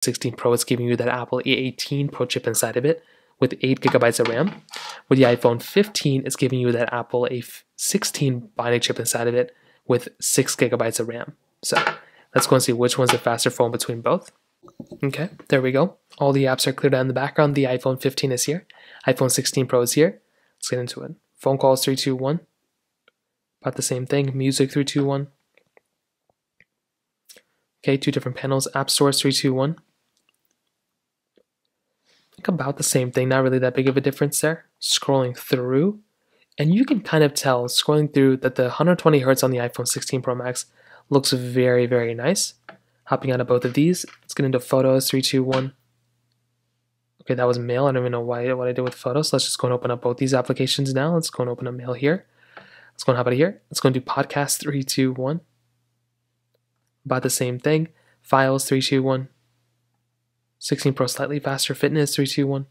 16 Pro is giving you that Apple A18 Pro chip inside of it with 8 gigabytes of RAM. With the iPhone 15, it's giving you that Apple A16 Bionic chip inside of it with 6 gigabytes of RAM. So let's go and see which one's the faster phone between both. Okay, there we go. All the apps are cleared out in the background. The iPhone 15 is here. iPhone 16 Pro is here. Let's get into it. Phone calls 3, 2, 1. About the same thing. Music 3, 2, 1. Okay, 2 different panels. App stores 3, 2, 1. I think about the same thing. Not really that big of a difference there. Scrolling through. And you can kind of tell, scrolling through, that the 120 Hz on the iPhone 16 Pro Max looks very, very nice. Hopping out of both of these. Let's get into photos. 3, 2, 1. Okay, that was mail. I don't even know what I did with photos. Let's just go and open up both these applications now. Let's go and open up mail here. Let's go and hop out of here. Let's go and do podcast 3, 2, 1. About the same thing. Files 3, 2, 1. 16 Pro slightly faster. Fitness 3, 2, 1.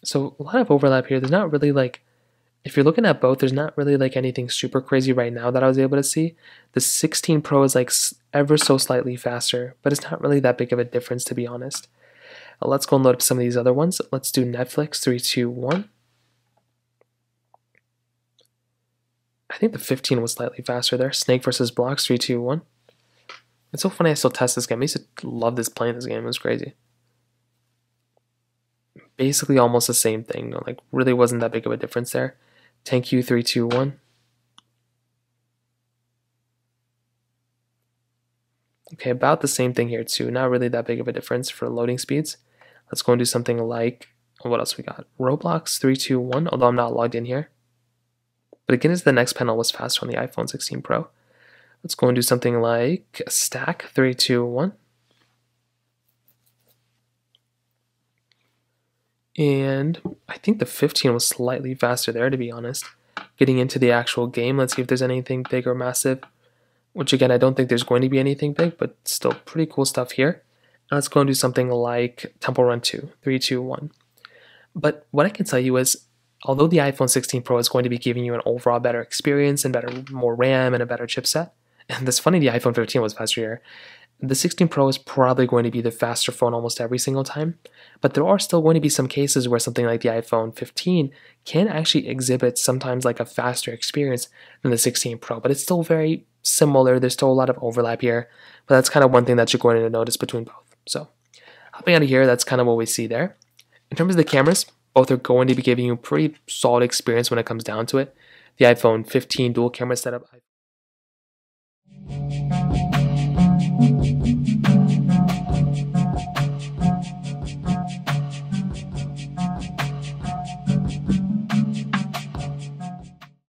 So a lot of overlap here. There's not really like, if you're looking at both, there's not really like anything super crazy right now that I was able to see. The 16 Pro is like ever so slightly faster, but it's not really that big of a difference, to be honest. Let's go and load up some of these other ones. Let's do Netflix 3, 2, 1. I think the 15 was slightly faster there. Snake versus Blocks 3, 2, 1. It's so funny I still test this game. I used to love playing this game. It was crazy. Basically almost the same thing. No, like really wasn't that big of a difference there. Thank you 3, 2, 1. Okay, about the same thing here too. Not really that big of a difference for loading speeds. Let's go and do something like, what else we got? Roblox 3, 2, 1, although I'm not logged in here. But again, as the next panel was faster on the iPhone 16 Pro. Let's go and do something like a stack 3, 2, 1. And I think the 15 was slightly faster there, to be honest. Getting into the actual game, let's see if there's anything big or massive. Which again, I don't think there's going to be anything big, but still pretty cool stuff here. Now let's go and do something like Temple Run 2, 3, 2, 1. But what I can tell you is, although the iPhone 16 Pro is going to be giving you an overall better experience and more RAM and a better chipset, and it's funny the iPhone 15 was faster here, the 16 Pro is probably going to be the faster phone almost every single time, but there are still going to be some cases where something like the iPhone 15 can actually exhibit sometimes like a faster experience than the 16 Pro, but it's still very similar. There's still a lot of overlap here, but that's kind of one thing that you're going to notice between both. So hopping out of here, that's kind of what we see there. In terms of the cameras, both are going to be giving you a pretty solid experience when it comes down to it. The iPhone 15 dual camera setup.